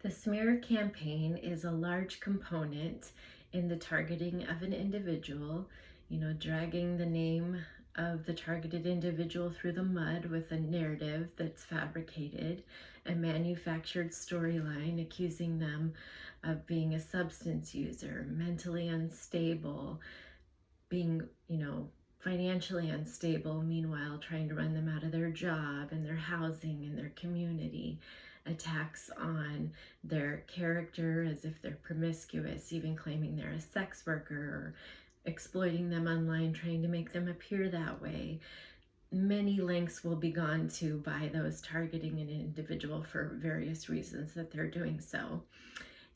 The smear campaign is a large component in the targeting of an individual, dragging the name of the targeted individual through the mud with a narrative that's fabricated, a manufactured storyline accusing them of being a substance user, mentally unstable, being, financially unstable, meanwhile trying to run them out of their job and their housing and their community, attacks on their character as if they're promiscuous, even claiming they're a sex worker, or exploiting them online, trying to make them appear that way. Many lengths will be gone to by those targeting an individual for various reasons that they're doing so.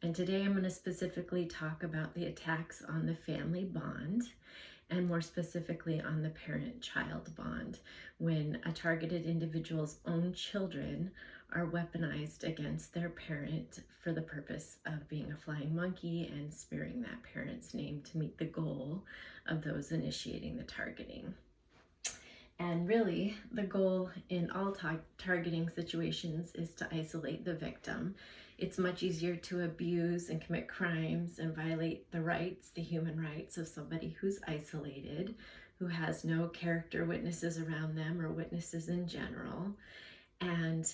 And today I'm going to specifically talk about the attacks on the family bond, and more specifically on the parent-child bond, when a targeted individual's own children are weaponized against their parent for the purpose of being a flying monkey and smearing that parent's name to meet the goal of those initiating the targeting. And really, the goal in all targeting situations is to isolate the victim. It's much easier to abuse and commit crimes and violate the rights, the human rights of somebody who's isolated, who has no character witnesses around them or witnesses in general. And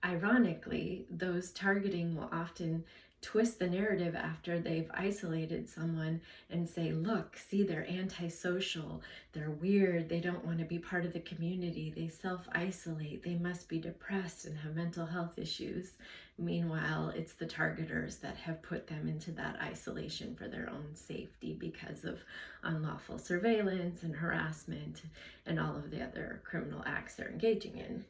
ironically, those targeting will often twist the narrative after they've isolated someone and say, look, see, they're antisocial, they're weird, they don't want to be part of the community, they self-isolate, they must be depressed and have mental health issues. Meanwhile, it's the targeters that have put them into that isolation for their own safety because of unlawful surveillance and harassment and all of the other criminal acts they're engaging in.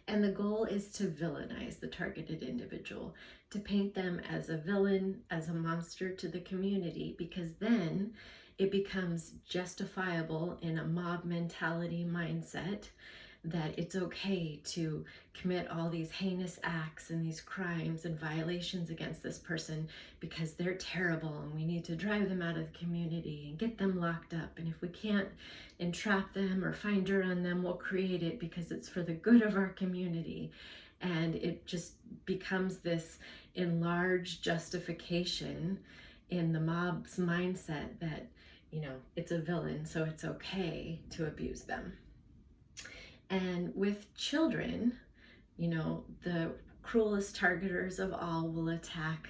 And the goal is to villainize the targeted individual, to paint them as a villain, as a monster to the community, because then it becomes justifiable in a mob mentality mindset that it's okay to commit all these heinous acts and these crimes and violations against this person because they're terrible and we need to drive them out of the community and get them locked up. And if we can't entrap them or find dirt on them, we'll create it because it's for the good of our community. And it just becomes this enlarged justification in the mob's mindset that, it's a villain, so it's okay to abuse them. And with children, the cruelest targeters of all will attack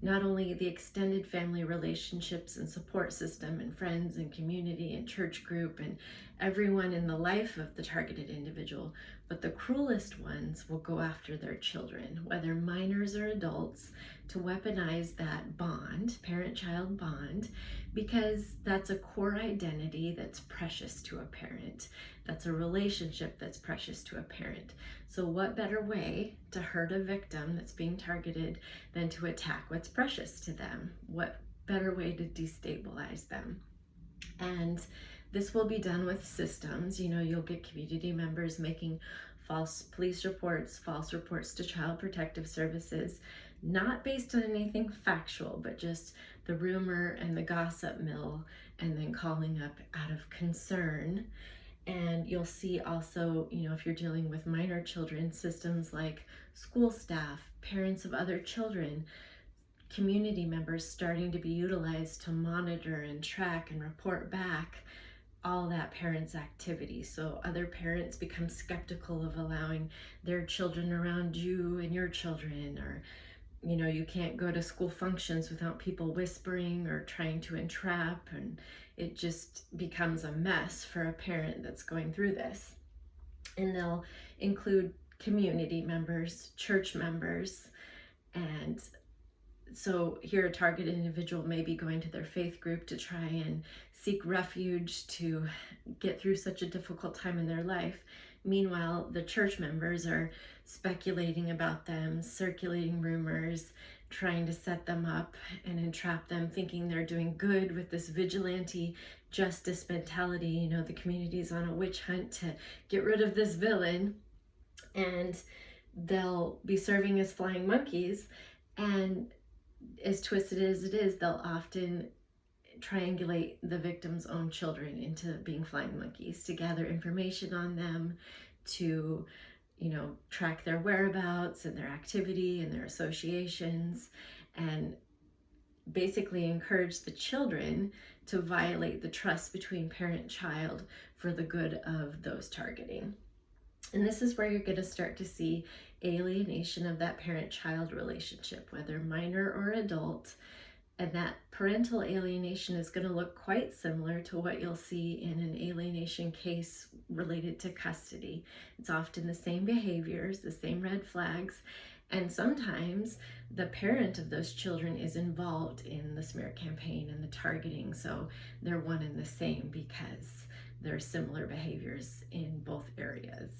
not only the extended family relationships and support system and friends and community and church group and everyone in the life of the targeted individual, but the cruelest ones will go after their children, whether minors or adults, to weaponize that bond, parent-child bond, because that's a core identity that's precious to a parent. That's a relationship that's precious to a parent. So what better way to hurt a victim that's being targeted than to attack what's precious to them? What better way to destabilize them? And this will be done with systems. You'll get community members making false police reports, false reports to Child Protective Services, not based on anything factual, but just the rumor and the gossip mill, and then calling up out of concern. And you'll see also, if you're dealing with minor children, systems like school staff, parents of other children, community members starting to be utilized to monitor and track and report back all that parents' activity. So other parents become skeptical of allowing their children around you and your children, or you can't go to school functions without people whispering or trying to entrap, and it just becomes a mess for a parent that's going through this. And they'll include community members, church members, and so here a targeted individual may be going to their faith group to try and seek refuge to get through such a difficult time in their life. Meanwhile, the church members are speculating about them, circulating rumors, trying to set them up and entrap them, thinking they're doing good with this vigilante justice mentality. The community's on a witch hunt to get rid of this villain, and they'll be serving as flying monkeys. And as twisted as it is, they'll often triangulate the victim's own children into being flying monkeys, to gather information on them, to track their whereabouts and their activity and their associations, and basically encourage the children to violate the trust between parent and child for the good of those targeting. And this is where you're going to start to see alienation of that parent-child relationship, whether minor or adult. And that parental alienation is going to look quite similar to what you'll see in an alienation case related to custody. It's often the same behaviors, the same red flags, and sometimes the parent of those children is involved in the smear campaign and the targeting, so they're one and the same because there are similar behaviors in both areas.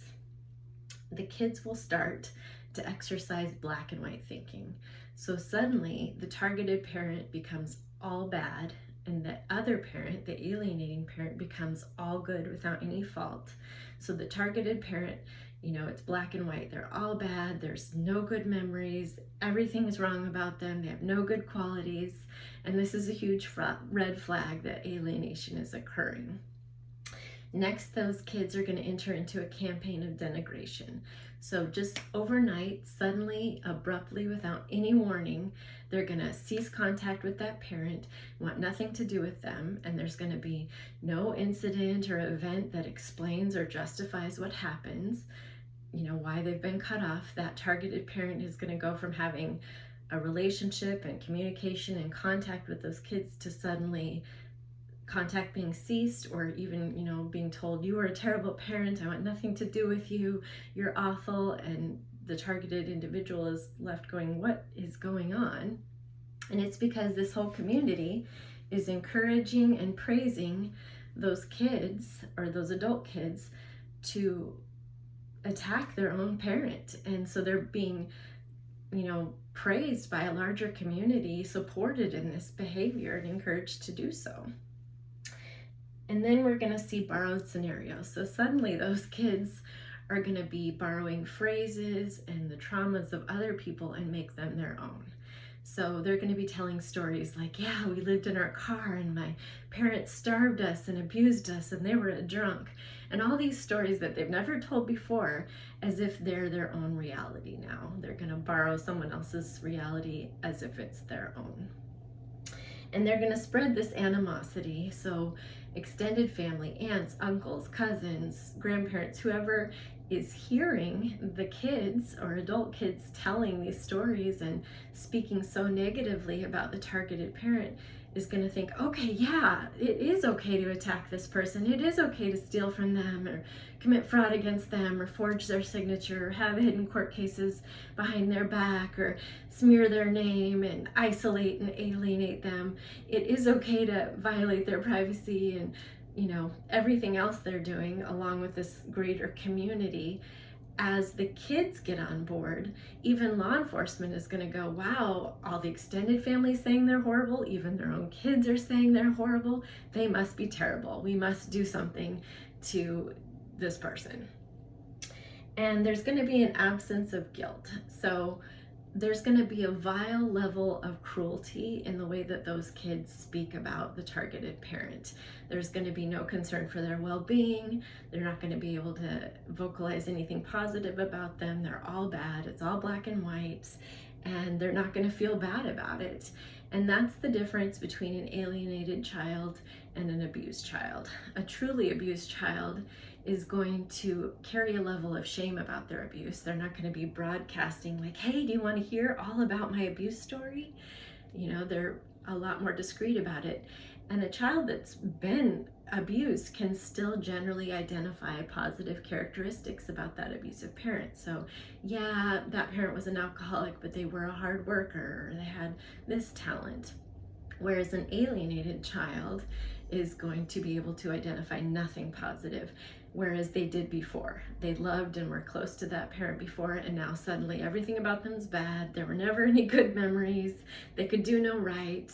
The kids will start to exercise black and white thinking. So suddenly the targeted parent becomes all bad, and the other parent, the alienating parent, becomes all good without any fault. So the targeted parent, it's black and white. They're all bad. There's no good memories. Everything is wrong about them. They have no good qualities. And this is a huge red flag that alienation is occurring. Next, those kids are going to enter into a campaign of denigration. So just overnight, suddenly, abruptly, without any warning, they're going to cease contact with that parent, want nothing to do with them, and there's going to be no incident or event that explains or justifies what happens, why they've been cut off. That targeted parent is going to go from having a relationship and communication and contact with those kids to suddenly contact being ceased, or even, being told, you are a terrible parent, I want nothing to do with you, you're awful, and the targeted individual is left going, what is going on? And it's because this whole community is encouraging and praising those kids, or those adult kids, to attack their own parent. And so they're being, praised by a larger community, supported in this behavior, and encouraged to do so. And then we're going to see borrowed scenarios. So suddenly those kids are going to be borrowing phrases and the traumas of other people and make them their own. So they're going to be telling stories like, yeah, we lived in our car and my parents starved us and abused us and they were a drunk. And all these stories that they've never told before, as if they're their own reality now. They're going to borrow someone else's reality as if it's their own. And they're going to spread this animosity. So extended family, aunts, uncles, cousins, grandparents, whoever is hearing the kids or adult kids telling these stories and speaking so negatively about the targeted parent is going to think, okay, yeah, it is okay to attack this person. It is okay to steal from them or commit fraud against them or forge their signature or have hidden court cases behind their back or smear their name and isolate and alienate them. It is okay to violate their privacy and, everything else they're doing along with this greater community. As the kids get on board, even law enforcement is going to go, wow, all the extended family saying they're horrible, even their own kids are saying they're horrible, they must be terrible. We must do something to this person. And there's going to be an absence of guilt. So there's going to be a vile level of cruelty in the way that those kids speak about the targeted parent. There's going to be no concern for their well-being. They're not going to be able to vocalize anything positive about them. They're all bad. It's all black and white, and they're not going to feel bad about it. And that's the difference between an alienated child and an abused child. A truly abused child is going to carry a level of shame about their abuse. They're not going to be broadcasting like, hey, do you want to hear all about my abuse story? They're a lot more discreet about it. And a child that's been abused can still generally identify positive characteristics about that abusive parent. So yeah, that parent was an alcoholic, but they were a hard worker, or they had this talent. Whereas an alienated child is going to be able to identify nothing positive, whereas they did before. They loved and were close to that parent before, and now suddenly everything about them is bad. There were never any good memories. They could do no right.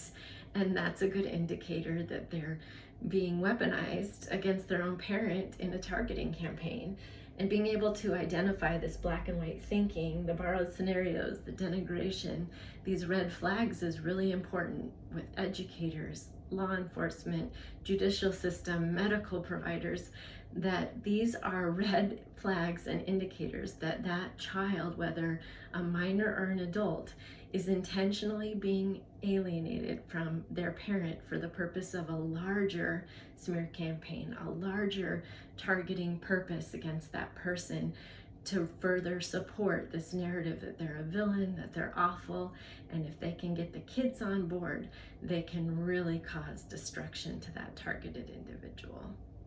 And that's a good indicator that they're being weaponized against their own parent in a targeting campaign. And being able to identify this black and white thinking, the borrowed scenarios, the denigration, these red flags is really important with educators, law enforcement, judicial system, medical providers, that these are red flags and indicators that that child, whether a minor or an adult, is intentionally being alienated from their parent for the purpose of a larger smear campaign, a larger targeting purpose against that person, to further support this narrative that they're a villain, that they're awful, and if they can get the kids on board, they can really cause destruction to that targeted individual.